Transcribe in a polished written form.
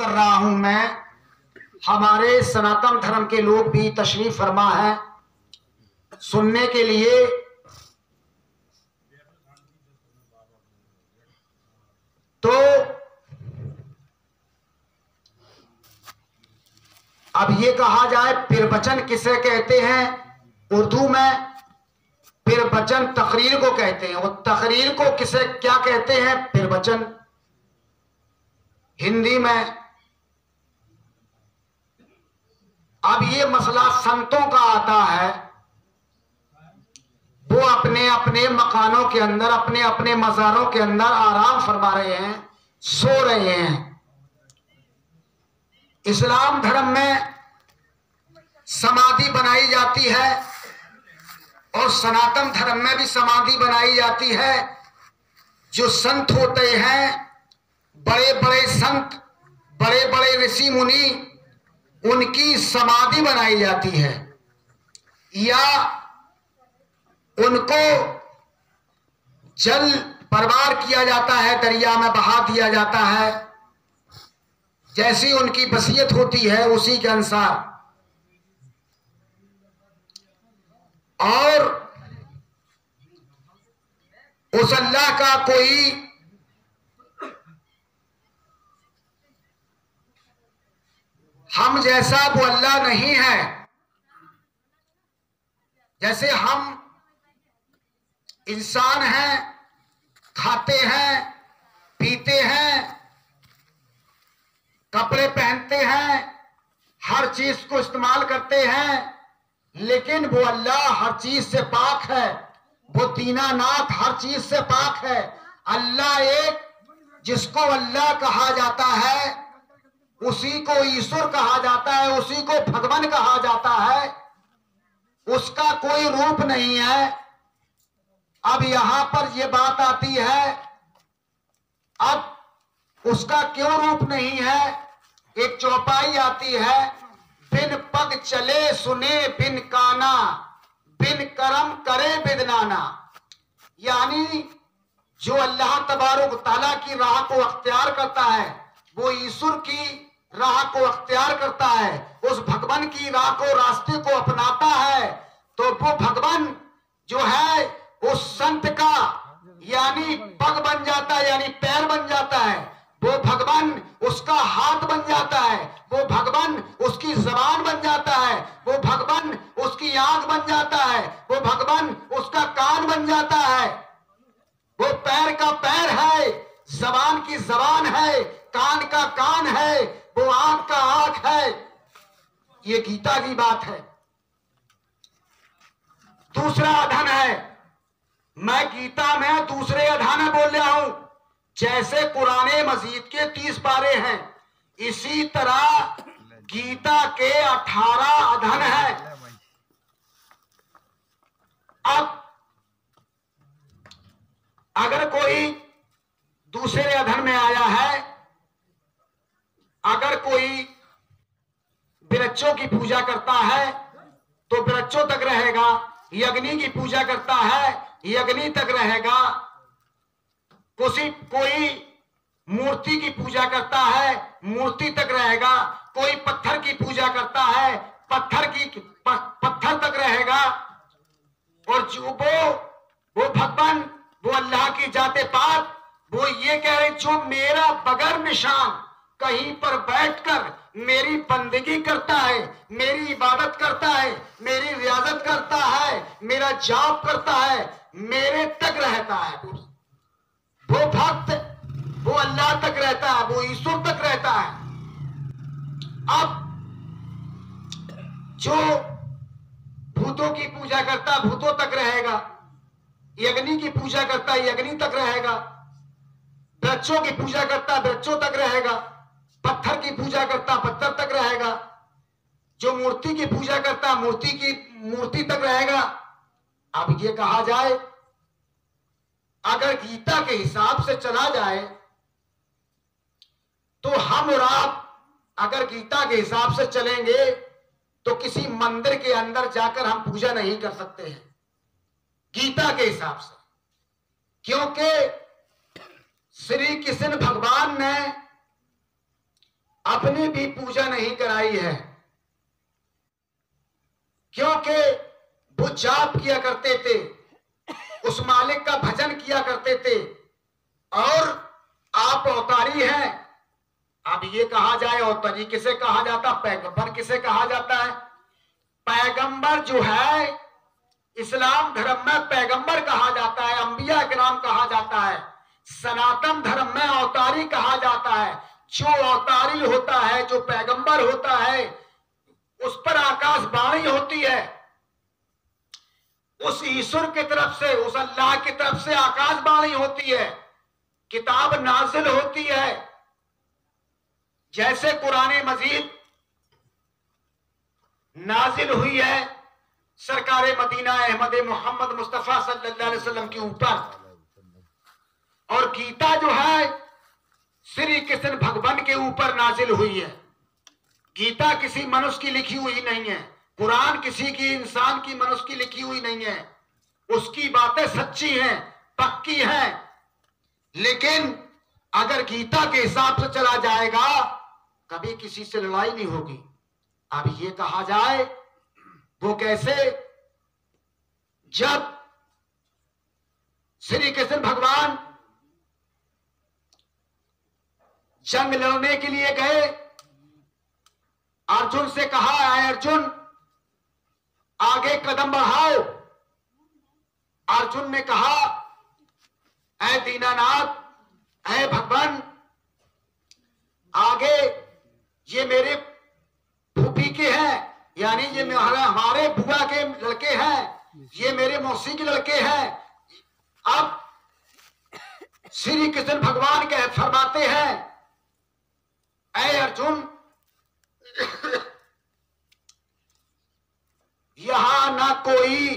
कर रहा हूं मैं, हमारे सनातन धर्म के लोग भी तशरीफ फरमा है सुनने के लिए। तो अब ये कहा जाए प्रवचन किसे कहते हैं? उर्दू में प्रवचन तकरीर को कहते हैं, और तकरीर को किसे क्या कहते हैं? प्रवचन। हिंदी में अब ये मसला संतों का आता है, वो अपने अपने मकानों के अंदर, अपने अपने मज़ारों के अंदर आराम फरमा रहे हैं, सो रहे हैं। इस्लाम धर्म में समाधि बनाई जाती है और सनातन धर्म में भी समाधि बनाई जाती है। जो संत होते हैं, बड़े बड़े संत, बड़े बड़े ऋषि मुनि, उनकी समाधि बनाई जाती है या उनको जल परवार किया जाता है, दरिया में बहा दिया जाता है। जैसी उनकी वसीयत होती है उसी के अनुसार। और उस अल्लाह का कोई हम जैसा वो अल्लाह नहीं है। जैसे हम इंसान हैं, खाते हैं, पीते हैं, कपड़े पहनते हैं, हर चीज को इस्तेमाल करते हैं, लेकिन वो अल्लाह हर चीज से पाक है। वो दीनानाथ हर चीज से पाक है। अल्लाह एक, जिसको अल्लाह कहा जाता है, उसी को ईश्वर कहा जाता है, उसी को भगवान कहा जाता है। उसका कोई रूप नहीं है। अब यहां पर यह बात आती है, अब उसका क्यों रूप नहीं है? एक चौपाई आती है, बिन पग चले सुने बिन काना, बिन करम करे बिदनाना। यानी जो अल्लाह तबारक तआला की राह को अख्तियार करता है, वो ईश्वर की राह को अख्तियार करता है, उस भगवान की राह को, रास्ते को अपनाता है, तो वो भगवान जो है उस संत का यानी पग बन जाता है, यानी पैर बन जाता है। वो भगवान उसका हाथ बन जाता है, वो भगवान उसकी जबान बन जाता है, वो भगवान उसकी आंख बन जाता है, वो भगवान उसका कान बन जाता है। वो पैर का पैर है, जबान की जबान है, कान का कान है, वो आंख का आंख है। ये गीता की बात है। दूसरा अधन है, मैं गीता में दूसरे अधन में बोल रहा हूं। जैसे कुरान मजीद के 30 पारे हैं, इसी तरह गीता के 18 अधन है। अब अगर कोई दूसरे अधन में आया है, अगर कोई वृक्षों की पूजा करता है तो वृक्षों तक रहेगा, यज्ञ की पूजा करता है यज्ञ तक रहेगा, कोई मूर्ति की पूजा करता है मूर्ति तक रहेगा, कोई पत्थर की पूजा करता है पत्थर तक रहेगा। और जो वो भगवान, वो अल्लाह की जाते पाक, वो ये कह रहे, जो मेरा बगैर निशान कहीं पर बैठकर मेरी बंदगी करता है, मेरी इबादत करता है, मेरी रियाजत करता है, मेरा जाप करता है, मेरे तक रहता है। वो भक्त वो अल्लाह तक रहता है, वो ईश्वर तक रहता है। अब जो भूतों की पूजा करता है भूतों तक रहेगा, यज्ञ की पूजा करता है यज्ञ तक रहेगा, वृक्षों की पूजा करता है वृक्षों तक रहेगा, पत्थर की पूजा करता पत्थर तक रहेगा, जो मूर्ति की पूजा करता मूर्ति तक रहेगा। अब ये कहा जाए, अगर गीता के हिसाब से चला जाए तो हम और आप अगर गीता के हिसाब से चलेंगे तो किसी मंदिर के अंदर जाकर हम पूजा नहीं कर सकते हैं गीता के हिसाब से, क्योंकि श्री कृष्ण भगवान ने अपनी भी पूजा नहीं कराई है, क्योंकि वो जाप किया करते थे, उस मालिक का भजन किया करते थे। और आप अवतारी हैं। अब ये कहा जाए अवतारी किसे कहा जाता, पैगंबर किसे कहा जाता है? पैगंबर जो है इस्लाम धर्म में पैगंबर कहा जाता है, अंबिया के नाम कहा जाता है। सनातन धर्म में अवतारी कहा जाता है। जो अवतारी होता है, जो पैगंबर होता है, उस पर आकाश वाणी होती है। उस ईश्वर की तरफ से, उस अल्लाह की तरफ से आकाश वाणी होती है, किताब नाजिल होती है। जैसे कुरान मजीद नाजिल हुई है सरकार मदीना अहमद मोहम्मद मुस्तफा सल्लल्लाहु अलैहि वसल्लम के ऊपर, और गीता जो है श्री कृष्ण भगवान के ऊपर नाजिल हुई है। गीता किसी मनुष्य की लिखी हुई नहीं है, कुरान किसी की इंसान की मनुष्य की लिखी हुई नहीं है। उसकी बातें सच्ची हैं, पक्की हैं, लेकिन अगर गीता के हिसाब से चला जाएगा कभी किसी से लड़ाई नहीं होगी। अब ये कहा जाए वो कैसे, जब श्री कृष्ण भगवान जंग लड़ने के लिए गए, अर्जुन से कहा, है अर्जुन आगे कदम बढ़ाओ। अर्जुन ने कहा, ऐ दीनानाथ, ऐ भगवान, आगे ये मेरे फूफी के हैं, यानी ये हमारे बुआ के लड़के हैं, ये मेरे मौसी के लड़के हैं। अब श्री कृष्ण भगवान के फरमाते हैं, ऐ अर्जुन, यहां ना कोई